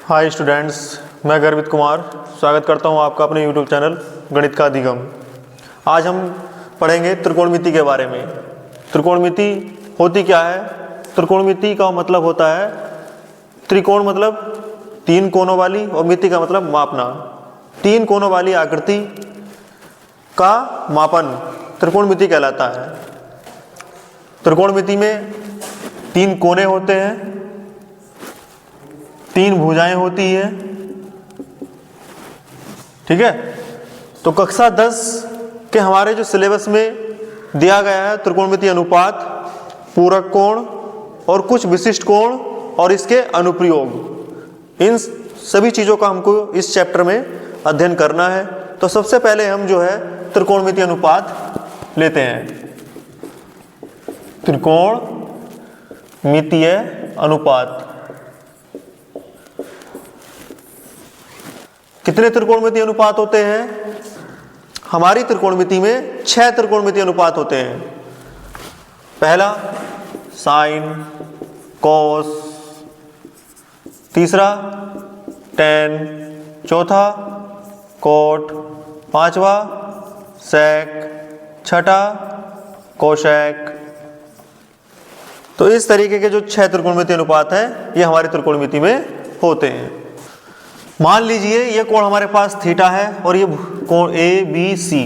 Hi students, मैं गर्वित कुमार स्वागत करता हूं आपका अपने यूट्यूब चैनल गणित का अधिगम। आज हम पढ़ेंगे त्रिकोणमिति के बारे में। त्रिकोणमिति होती क्या है? त्रिकोणमिति का मतलब होता है, त्रिकोण मतलब तीन कोनों वाली और मिति का मतलब मापना। तीन कोनों वाली आकृति का मापन त्रिकोणमिति कहलाता है। त्रिकोणमिति में तीन कोने होते हैं, तीन भुजाएं होती है। ठीक है, तो कक्षा 10 के हमारे जो सिलेबस में दिया गया है त्रिकोणमिति अनुपात, पूरक कोण और कुछ विशिष्ट कोण और इसके अनुप्रयोग, इन सभी चीज़ों का हमको इस चैप्टर में अध्ययन करना है। तो सबसे पहले हम जो है त्रिकोणमिति अनुपात लेते हैं। त्रिकोणमितीय अनुपात। कितने त्रिकोणमिति अनुपात होते हैं? हमारी त्रिकोणमिति में 6 त्रिकोणमिति अनुपात होते हैं। पहला साइन, कॉस, तीसरा टैन, चौथा कॉट, पांचवा सेक, छठा कोशेक। तो इस तरीके के जो 6 त्रिकोणमिति अनुपात हैं ये हमारी त्रिकोणमिति में होते हैं। मान लीजिए ये कोण हमारे पास थीटा है और ये कोण ए बी सी,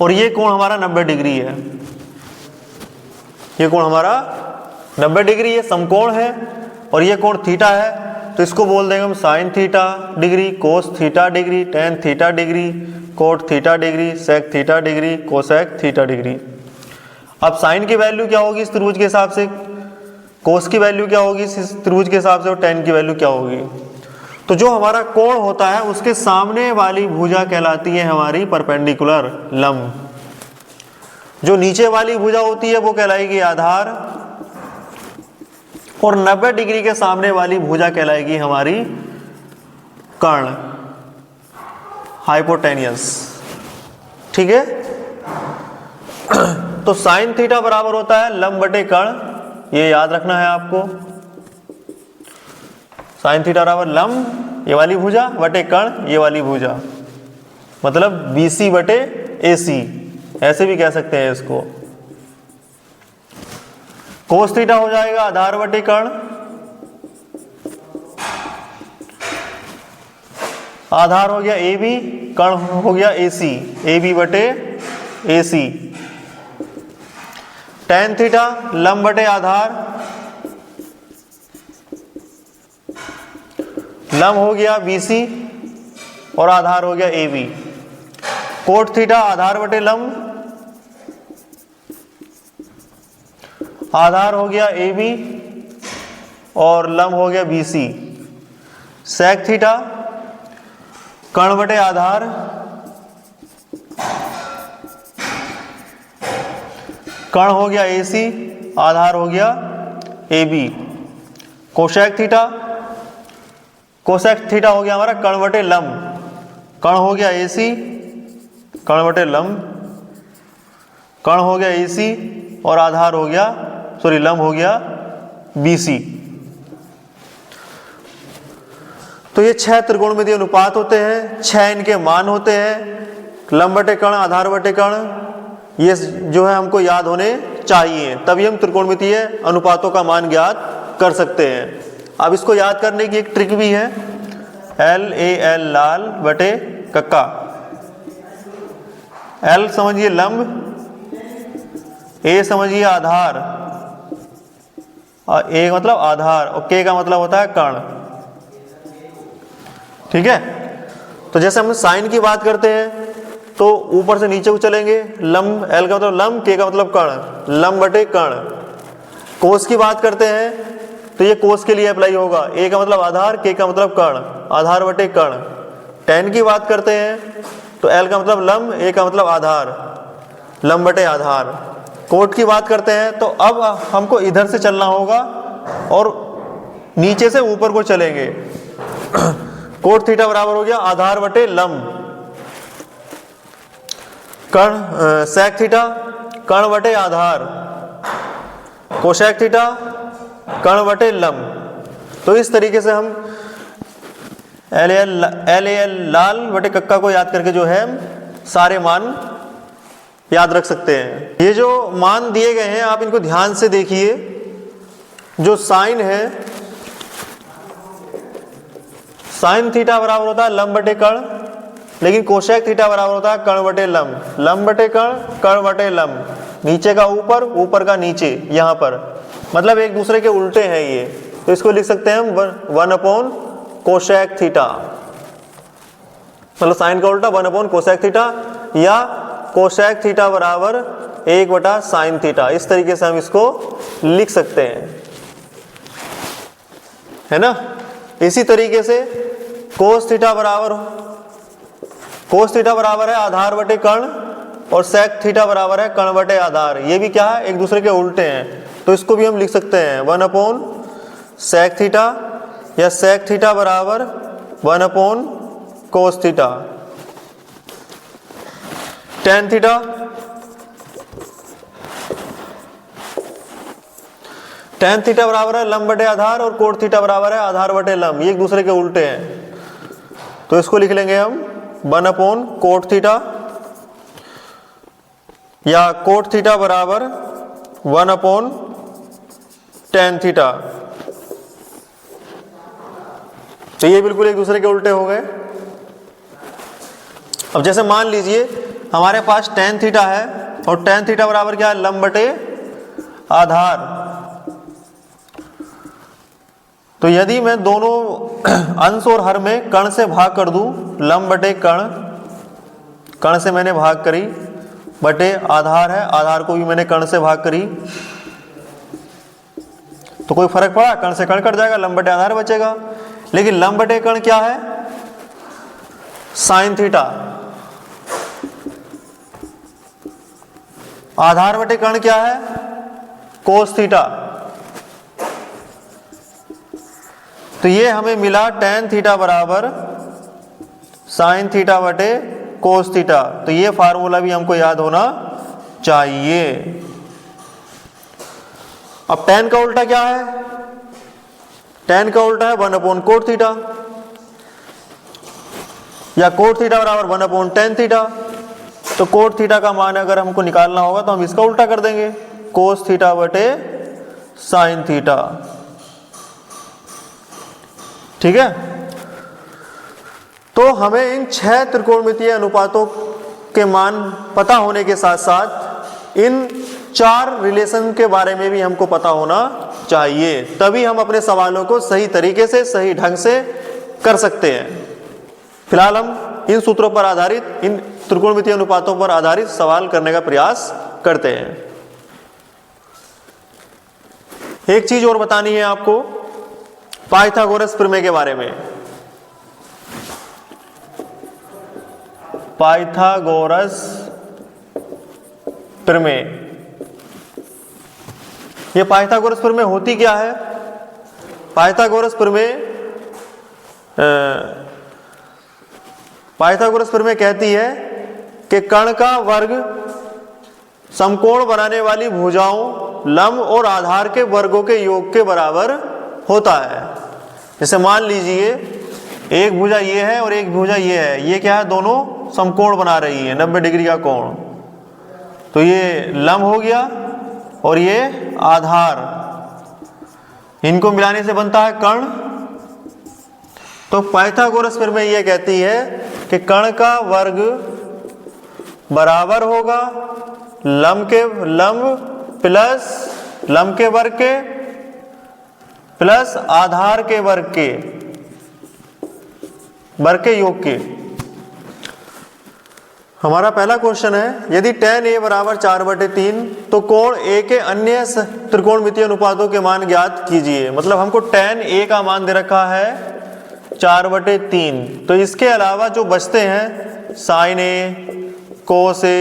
और ये कोण हमारा 90 डिग्री है। ये कोण हमारा 90 डिग्री, ये समकोण है और ये कोण थीटा है, तो इसको बोल देंगे हम sine theta degree, cos theta degree, tan theta degree, cot theta degree, sec theta degree, cosec theta degree. अब साइन की वैल्यू क्या होगी इस त्रिभुज के हिसाब से, कोस की वैल्यू क्या होगी इस त्रिभुज के हिसाब से, और टैन की वैल्यू क्या होगी। तो जो हमारा कोण होता है उसके सामने वाली भुजा कहलाती है हमारी परपेंडिकुलर, लंब। जो नीचे वाली भुजा होती है वो कहलाएगी आधार, और 90 डिग्री के सामने वाली भुजा कहलाएगी हमारी कर्ण, हाइपोटेनियस। ठीक है, तो साइन थीटा बराबर होता है लंब बटे कर्ण, ये याद रखना है आपको। साइन थीटा बराबर लंब ये वाली भुजा बटे कर्ण ये वाली भुजा, मतलब BC बटे AC, ऐसे भी कह सकते हैं इसको। कोस थीटा हो जाएगा आधार बटे कर्ण, आधार हो गया AB, कर्ण हो गया AC, AB बटे AC। टैन थीटा लंब बटे आधार, लंब हो गया BC और आधार हो गया AB। कोट थीटा आधार बटे लंब, आधार हो गया AB और लंब हो गया BC। सेक थीटा कर्ण बटे आधार, कर्ण हो गया AC, आधार हो गया AB। Cosec theta, cosec theta हो गया हमारा कर्ण बटे लंब, कर्ण हो गया AC, कर्ण बटे लंब, कर्ण हो गया AC और आधार हो गया लंब हो गया BC। तो ये 6 त्रिकोणमितीय अनुपात होते हैं, 6 इनके मान होते हैं, लंब बटे कर्ण, आधार बटे कर्ण, ये जो है हमको याद होने चाहिए, तभी हम त्रिकोणमितीय अनुपातों का मान ज्ञात कर सकते हैं। अब इसको याद करने की एक ट्रिक भी है, LAL लाल बटे कक्का। L समझिए लंब, A समझिए आधार, और A मतलब आधार, और K का मतलब होता है कर्ण। ठीक है, तो जैसे हम साइन की बात करते हैं तो ऊपर से नीचे को चलेंगे, लंब, L का मतलब लंब, K का मतलब कर्ण, लंब बटे कर्ण। कोस की बात करते हैं तो ये कोस के लिए अप्लाई होगा, A का मतलब आधार, K का मतलब कर्ण, आधार बटे कर्ण। टैन की बात करते हैं तो L का मतलब लंब, A का मतलब आधार, लंब बटे आधार। कोट की बात करते हैं तो अब हमको इधर से चलना होगा और नीचे से ऊपर को चलेंगे। कोट थीटा बराबर हो गया आधार बटे लंब, कर्ण सेक थीटा कर्ण बटे आधार, कोशेक थीटा कर्ण बटे लंब। तो इस तरीके से हम LAL लाल बटे कक्का को याद करके जो है सारे मान याद रख सकते हैं। ये जो मान दिए गए हैं आप इनको ध्यान से देखिए। जो साइन है, साइन थीटा बराबर होता है लंब बटे कर्ण, लेकिन कोशेक थीटा बराबर होता है कर्ण बटे लंब। लंब बटे कर्ण, कर्ण बटे लंब, नीचे का ऊपर, ऊपर का नीचे, यहाँ पर मतलब एक दूसरे के उल्टे हैं ये। तो इसको लिख सकते हैं हम 1 कोशेक थीटा, मतलब साइन का उल्टा 1 कोशेक थीटा, या कोशेक थीटा बराबर 1 साइन थीटा। इस तरीके से हम इसको लिख सकते हैं, है ना। इसी तरीके से कोस थीटा बराबर है आधार बटे कर्ण, और सेक थीटा बराबर है कर्ण बटे आधार। ये भी क्या है, एक दूसरे के उल्टे हैं, तो इसको भी हम लिख सकते हैं 1 सेक थीटा, या सेक थीटा बराबर 1 cos theta. Tan theta, tan theta बराबर है लंब बटे आधार, और कोट थीटा बराबर है आधार बटे लंब। ये एक दूसरे के उल्टे हैं, तो इसको लिख लेंगे हम 1 कोट थीटा, या कोट थीटा बराबर 1 टेन थीटा। तो ये बिल्कुल एक दूसरे के उल्टे हो गए। अब जैसे मान लीजिए हमारे पास टेन थीटा है, और टेन थीटा बराबर क्या है, लंब बटे आधार। तो यदि मैं दोनों अंश और हर में कर्ण से भाग कर दूं, लंब बटे कर्ण, कर्ण से मैंने भाग करी, बटे आधार है, आधार को भी मैंने कर्ण से भाग करी, तो कोई फर्क पड़ा, कर्ण से कर्ण कट जाएगा, लंब बटे आधार बचेगा। लेकिन लंब बटे कर्ण क्या है, साइन थीटा, आधार बटे कर्ण क्या है, कोस थीटा। तो ये हमें मिला टेन थीटा बराबर साइन थीटा बटे कोस थीटा। तो ये फार्मूला भी हमको याद होना चाहिए। अब टेन का उल्टा क्या है, टेन का उल्टा है 1 कोट थीटा, या कोट थीटा बराबर 1 टेन थीटा। तो कोट थीटा का मान अगर हमको निकालना होगा तो हम इसका उल्टा कर देंगे, कोस थीटा बटे साइन थीटा। ठीक है। तो हमें इन 6 त्रिकोणमितीय अनुपातों के मान पता होने के साथ साथ इन 4 रिलेशन के बारे में भी हमको पता होना चाहिए, तभी हम अपने सवालों को सही तरीके से, सही ढंग से कर सकते हैं। फिलहाल हम इन सूत्रों पर आधारित, इन त्रिकोणमितीय अनुपातों पर आधारित सवाल करने का प्रयास करते हैं। एक चीज और बतानी है आपको पाइथागोरस प्रमेय के बारे में। पाइथागोरस प्रमेय, ये पाइथागोरस प्रमेय होती क्या है? पाइथागोरस प्रमेय कहती है कि कर्ण का वर्ग समकोण बनाने वाली भुजाओं, लंब और आधार के वर्गों के योग के बराबर होता है। जैसे मान लीजिए एक भुजा ये है और एक भुजा ये है, ये क्या है, दोनों समकोण बना रही है 90 डिग्री का कोण। तो ये लंब हो गया और ये आधार, इनको मिलाने से बनता है कर्ण। तो पाइथागोरस प्रमेय ये कहती है कि कर्ण का वर्ग बराबर होगा लंब प्लस लंब के वर्ग के प्लस आधार के वर्ग के योग के। हमारा पहला क्वेश्चन है, यदि tan a बराबर 4/3 तो कोण a के अन्य त्रिकोणमितीय अनुपातों के मान ज्ञात कीजिए। मतलब हमको tan a का मान दे रखा है 4/3, तो इसके अलावा जो बचते हैं sin a, cos a,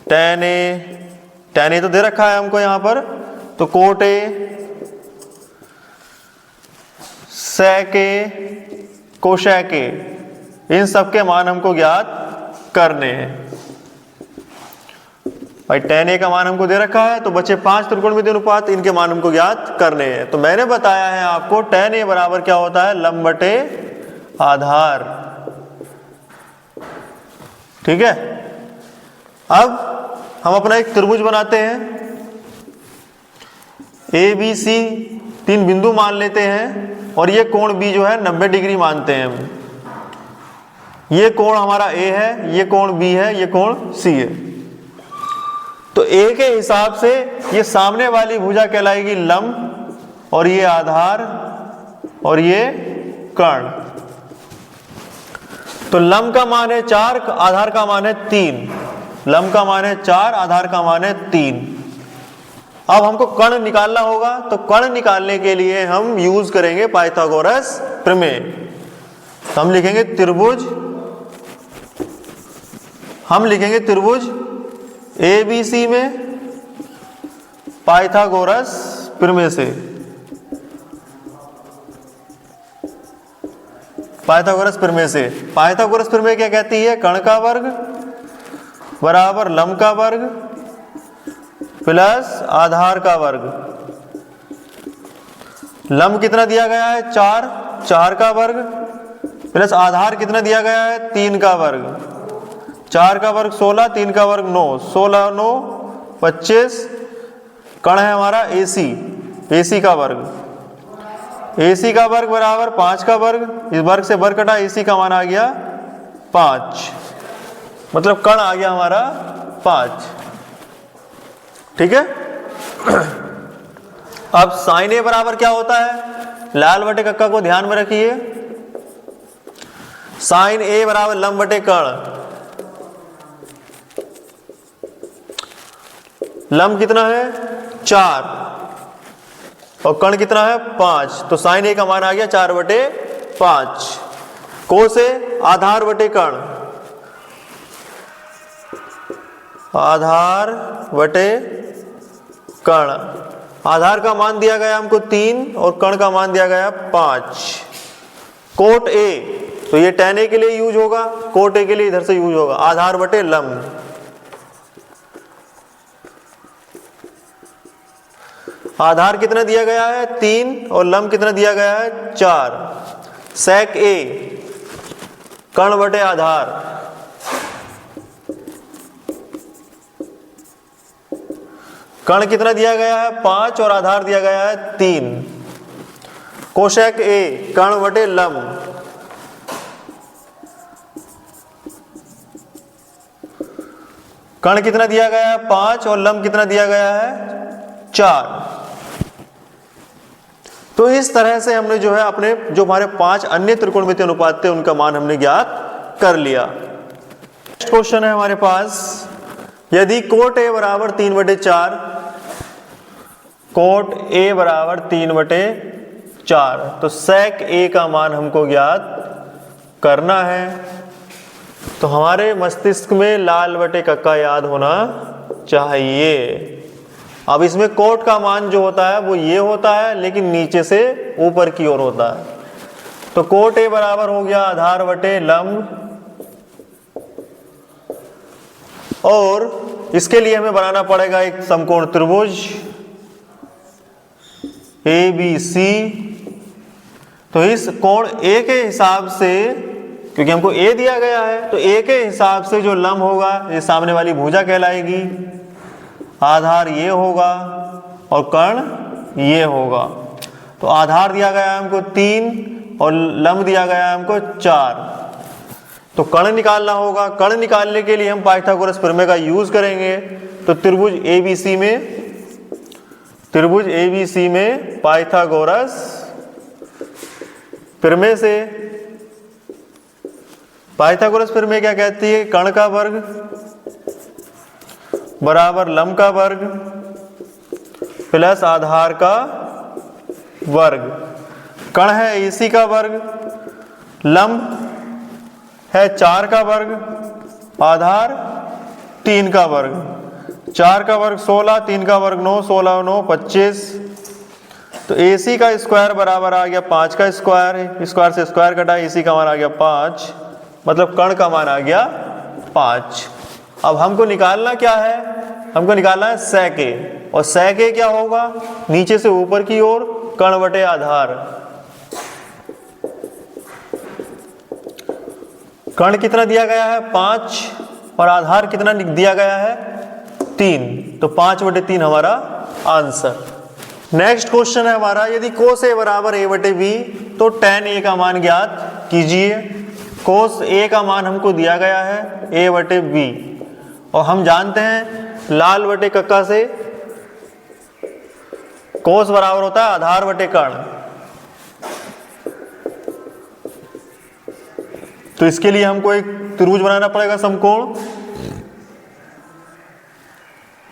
tan a तो दे रखा है हमको यहाँ पर, तो cot a, sec a, cosec a, इन सब के मान हमको ज्ञात करने हैं। भाई tan a का मान हमको दे रखा है, तो बचे 5 त्रिकोणमितीय अनुपात, इनके मान हमको ज्ञात करने हैं। तो मैंने बताया है आपको tan a बराबर क्या होता है, लंब बटे आधार। ठीक है, अब हम अपना एक त्रिभुज बनाते हैं, ए बी सी 3 बिंदु मान लेते हैं, और ये कोण B जो है 90 डिग्री मानते हैं हम। ये कोण हमारा A है, ये कोण B है, ये कोण C है। तो A के हिसाब से ये सामने वाली भुजा कहलाएगी लंब, और ये आधार, और ये कर्ण। तो लंब का मान है 4, आधार का मान है 3। लंब का मान है 4, आधार का मान है 3। अब हमको कर्ण निकालना होगा, तो कर्ण निकालने के लिए हम यूज करेंगे पाइथागोरस प्रमेय। तो हम लिखेंगे त्रिभुज ABC में पाइथागोरस प्रमेय से। पाइथागोरस प्रमेय क्या कहती है, कर्ण का वर्ग बराबर लंब का वर्ग प्लस आधार का वर्ग। लंब कितना दिया गया है 4, 4 का वर्ग प्लस आधार कितना दिया गया है 3 का वर्ग। 4 का वर्ग 16, 3 का वर्ग 9, 16 9 25। कर्ण है हमारा AC का वर्ग। AC का वर्ग बराबर 5 का वर्ग, इस वर्ग से वर्ग कटा, AC का मान आ गया 5, मतलब कर्ण आ गया हमारा 5। ठीक है। अब साइन A बराबर क्या होता है, लाल बटे कक्का को ध्यान में रखिए। साइन A बराबर लंब बटे कर्ण। लंब कितना है 4 और कर्ण कितना है 5, तो साइन A का मान आ गया 4 बटे 5। कोस A आधार बटे कर्ण, आधार बटे कर्ण। आधार का मान दिया गया हमको 3 और कर्ण का मान दिया गया 5। कोट A, तो ये tan A के लिए यूज होगा, कोट A के लिए इधर से यूज होगा, आधार बटे लंब। आधार कितना दिया गया है 3 और लंब कितना दिया गया है 4। सेक A कर्ण बटे आधार, कर्ण कितना दिया गया है 5 और आधार दिया गया है 3। कोशेक A कर्ण बटे लंब, कर्ण कितना दिया गया है 5 और लंब कितना दिया गया है 4। तो इस तरह से हमने जो है अपने जो हमारे 5 अन्य त्रिकोणमितीय अनुपात थे उनका मान हमने ज्ञात कर लिया। नेक्स्ट क्वेश्चन है हमारे पास, यदि कोट A बराबर 3/4, कोट A बराबर 3/4, तो सेक A का मान हमको ज्ञात करना है। तो हमारे मस्तिष्क में लाल बटे कक्का याद होना चाहिए। अब इसमें कोट का मान जो होता है वो ये होता है, लेकिन नीचे से ऊपर की ओर होता है। तो कोट A बराबर हो गया आधार बटे लंब, और इसके लिए हमें बनाना पड़ेगा एक समकोण त्रिभुज ABC। तो इस कोण A के हिसाब से, क्योंकि हमको A दिया गया है, तो A के हिसाब से जो लंब होगा ये सामने वाली भुजा कहलाएगी, आधार ये होगा और कर्ण ये होगा। तो आधार दिया गया हमको 3 और लंब दिया गया हमको 4। तो कर्ण निकालना होगा। कर्ण निकालने के लिए हम पाइथागोरस प्रमेय का यूज करेंगे। तो त्रिभुज ABC में पाइथागोरस प्रमेय से, पाइथागोरस प्रमेय क्या कहती है, कर्ण का वर्ग बराबर लंब का वर्ग प्लस आधार का वर्ग। कर्ण है AC का वर्ग, लंब है 4 का वर्ग, आधार 3 का वर्ग। 4 का वर्ग 16, 3 का वर्ग 9, 16 9 25। तो AC का स्क्वायर बराबर आ गया 5 का स्क्वायर, स्क्वायर से स्क्वायर कटा, AC का मान आ गया 5, मतलब कर्ण का मान आ गया 5। अब हमको निकालना क्या है, हमको निकालना है sec a, और sec a क्या होगा, नीचे से ऊपर की ओर कर्ण बटे आधार। कर्ण कितना दिया गया है 5, और आधार कितना दिया गया है 3, तो 5/3 हमारा आंसर। नेक्स्ट क्वेश्चन है हमारा, यदि cos a बराबर a/b तो tan a का मान ज्ञात कीजिए। cos a का मान हमको दिया गया है a/b, और हम जानते हैं लाल बटे कक्का से cos बराबर होता है आधार बटे कर्ण। तो इसके लिए हमको एक त्रिभुज बनाना पड़ेगा समकोण।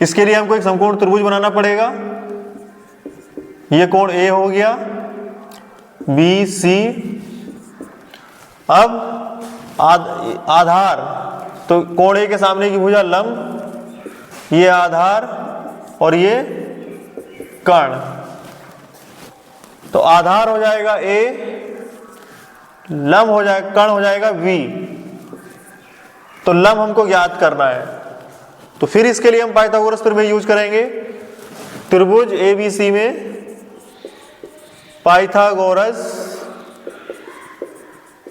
इसके लिए हमको एक समकोण त्रिभुज बनाना पड़ेगा। ये कोण A हो गया, BC। अब आधार, तो कोण A के सामने की भुजा लंब, ये आधार और ये कर्ण। तो आधार हो जाएगा A, लंब हो जाएगा, कर्ण हो जाएगा V। तो लंब हमको ज्ञात करना है, तो फिर इसके लिए हम पाइथागोरस प्रमेय यूज करेंगे। त्रिभुज ABC में पाइथागोरस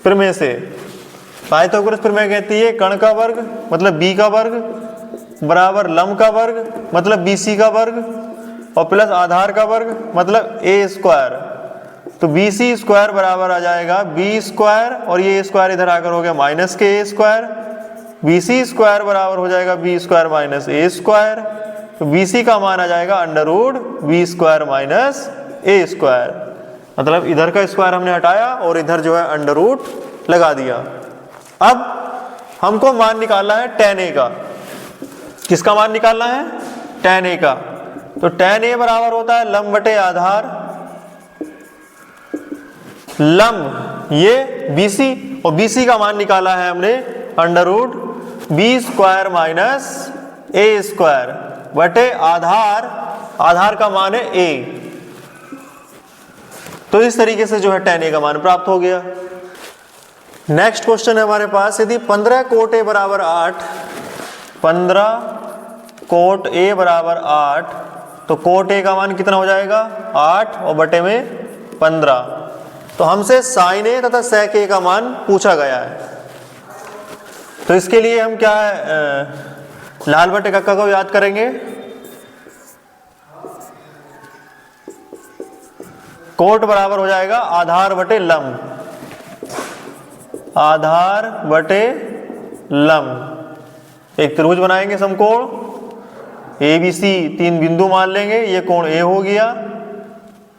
प्रमेय से, पाइथागोरस प्रमेय कहती है कर्ण का वर्ग मतलब b का वर्ग बराबर लंब का वर्ग मतलब BC का वर्ग और प्लस आधार का वर्ग मतलब a स्क्वायर। तो BC स्क्वायर बराबर आ जाएगा b स्क्वायर, और ये स्क्वायर इधर आकर हो गया माइनस के a स्क्वायर। BC स्क्वायर बराबर हो जाएगा b square minus a square. तो BC का मान आ जाएगा √b square minus a square. मतलब इधर का स्क्वायर हमने हटाया और इधर जो है √ लगा दिया। अब हमको मान निकालना है tan a का। किसका मान निकालना है, tan a का। तो tan a बराबर होता है लंब बटे आधार। लंब ये BC, और BC का मान निकाला है हमने √b square minus a square बटे आधार, आधार का मान है a। तो इस तरीके से जो है tan a का मान प्राप्त हो गया। नेक्स्ट क्वेश्चन है हमारे पास, यदि 15 कोट a बराबर 8, 15 कोट a बराबर 8, तो कोट a का मान कितना हो जाएगा 8 और बटे में 15। तो हमसे साइन a तथा sec a का मान पूछा गया है। तो इसके लिए हम क्या है, लाल बटे कक्का को याद करेंगे। कोट बराबर हो जाएगा आधार बटे लंब, आधार बटे लंब। एक त्रिभुज बनाएंगे समकोण ABC, 3 बिंदु मान लेंगे। ये कोण A हो गया,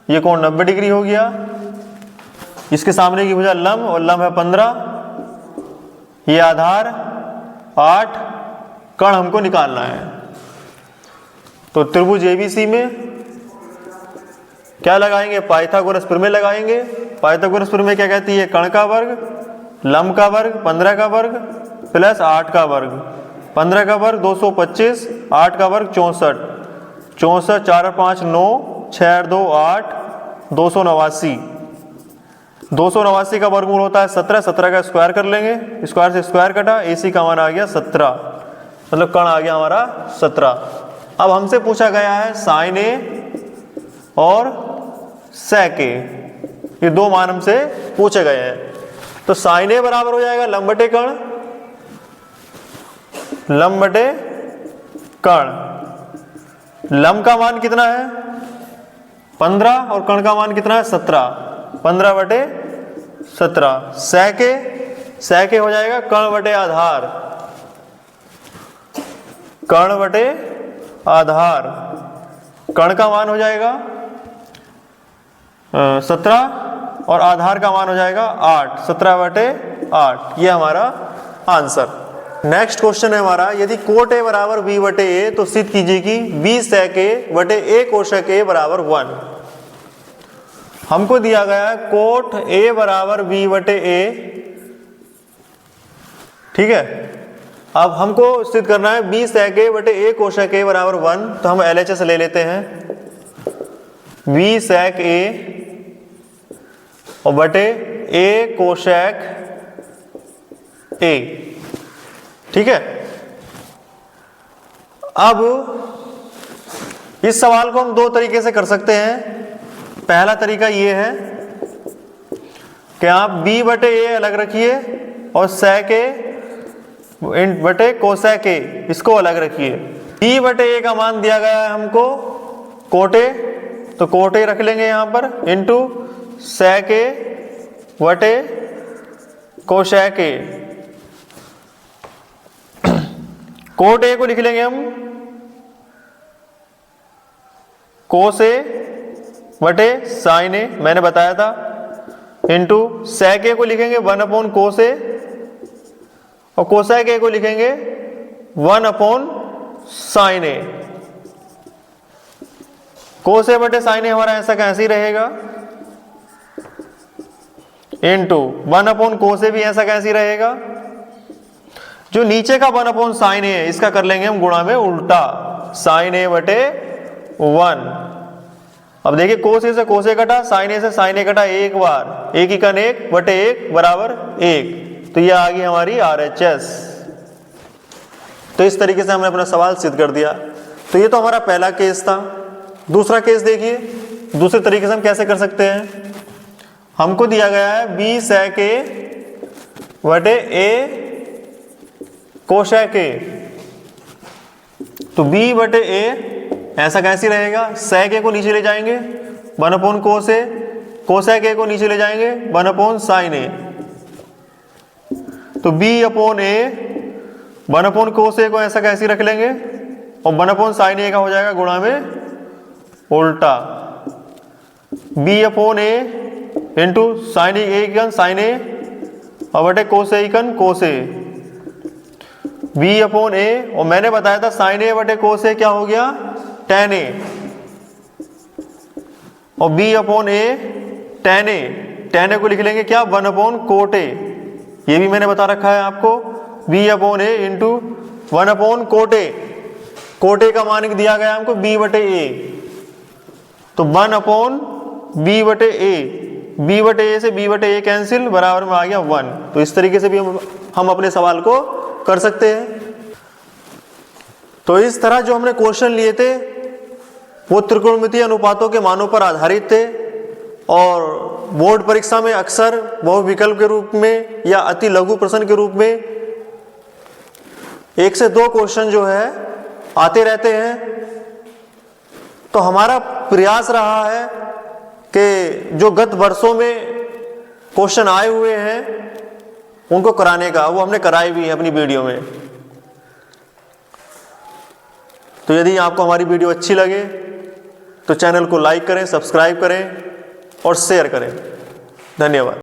ये कोण 90 डिग्री हो गया। इसके सामने की भुजा लंब, और लंब है 15, ये आधार 8, कर्ण हमको निकालना है। तो त्रिभुज ABC में क्या लगाएंगे, पाइथागोरस प्रमेय लगाएंगे। पाइथागोरस प्रमेय क्या कहती है, कर्ण का वर्ग, लंब का वर्ग 15 का वर्ग प्लस 8 का वर्ग। 15 का वर्ग 225, 8 का वर्ग 64, 64 4 और 5 9, 6 और 2 8, 289। 289 का वर्गमूल होता है 17, 17 का स्क्वायर कर लेंगे, स्क्वायर से स्क्वायर कटा, AC का मान आ गया 17, मतलब कर्ण आ गया हमारा 17। अब हमसे पूछा गया है साइन A और sec a, ये दो मान हमसे पूछे गए हैं। तो साइन a बराबर हो जाएगा लंब बटे कर्ण, लंब बटे कर्ण। लंब का मान कितना है 15 और कर्ण का मान कितना है 17, 15/17। sec a हो जाएगा कर्ण बटे आधार, कर्ण बटे आधार। कर्ण का मान हो जाएगा 17 और आधार का मान हो जाएगा 8, 17/8। ये हमारा आंसर। नेक्स्ट क्वेश्चन है हमारा, यदि कोट a बराबर b बटे a तो सिद्ध कीजिए कि b sec a बटे a कोशक a बराबर 1। हमको दिया गया है कोट a बराबर b बटे a, ठीक है। अब हमको सिद्ध करना है b sec a बटे a कोशक a बराबर 1, तो हम LHS ले लेते हैं। b sec a और बटे a कोशक a, ठीक है। अब इस सवाल को हम दो तरीके से कर सकते हैं। पहला तरीका ये है कि आप b बटे a अलग रखिए और sec a बटे कोसेक a इसको अलग रखिए। b बटे a का मान दिया गया है हमको कोट a, तो कोट a रख लेंगे यहाँ पर इंटू sec a बटे कोसेक a। कोट a को लिख लेंगे हम कोस a बटे साइन a, मैंने बताया था, इंटू sec a को लिखेंगे 1 अपॉन कोस a और कोसेक a को लिखेंगे 1 upon sine a। Cos a बटे साइन a हमारा ऐसा कैसे ही रहेगा, इंटू 1 अपॉन कोस a भी ऐसा कैसे ही रहेगा। जो नीचे का 1 अपॉन साइन a है इसका कर लेंगे हम गुणा में उल्टा, साइन a बटे 1। अब देखिए कोस a से कोस a कटा, साइन a से साइन a कटा एक बार, एक इकन 1 बटे 1 बराबर 1, तो ये आ गई हमारी RHS। तो इस तरीके से हमने अपना सवाल सिद्ध कर दिया। तो ये तो हमारा पहला केस था। दूसरा केस देखिए, दूसरे तरीके से हम कैसे कर सकते हैं। हमको दिया गया है b sec a बटे a कोसेक a, तो b बटे a ऐसा कैसे रहेगा, sec a को नीचे ले जाएंगे 1 upon cos a, cosec a को नीचे ले जाएंगे 1 अपॉन साइन a, तो b upon a 1 upon cos a को ऐसा कैसे रख लेंगे और 1 अपॉन साइन a का हो जाएगा गुणा में उल्टा, b upon a into sine a इकन साइन a और बटे कोस a इकन cos a, b upon a, और मैंने बताया था साइन a बटे कोस a क्या हो गया tan a, और b upon a tan a को लिख लेंगे क्या 1 अपॉन कोट a, ये भी मैंने बता रखा है आपको, b upon a into 1 upon coat a का मान दिया गया हमको b बटे a, तो 1 अपॉन b बटे a से b बटे a कैंसिल, बराबर में आ गया 1। तो इस तरीके से भी हम अपने सवाल को कर सकते हैं। तो इस तरह जो हमने क्वेश्चन लिए थे वो त्रिकोणमितीय अनुपातों के मानों पर आधारित थे और बोर्ड परीक्षा में अक्सर बहुविकल्प के रूप में या अति लघु प्रश्न के रूप में 1 से 2 क्वेश्चन जो है आते रहते हैं। तो हमारा प्रयास रहा है कि जो गत वर्षों में क्वेश्चन आए हुए हैं उनको कराने का, वो हमने कराए भी है अपनी वीडियो में। तो यदि आपको हमारी वीडियो अच्छी लगे तो चैनल को लाइक करें, सब्सक्राइब करें और शेयर करें। धन्यवाद।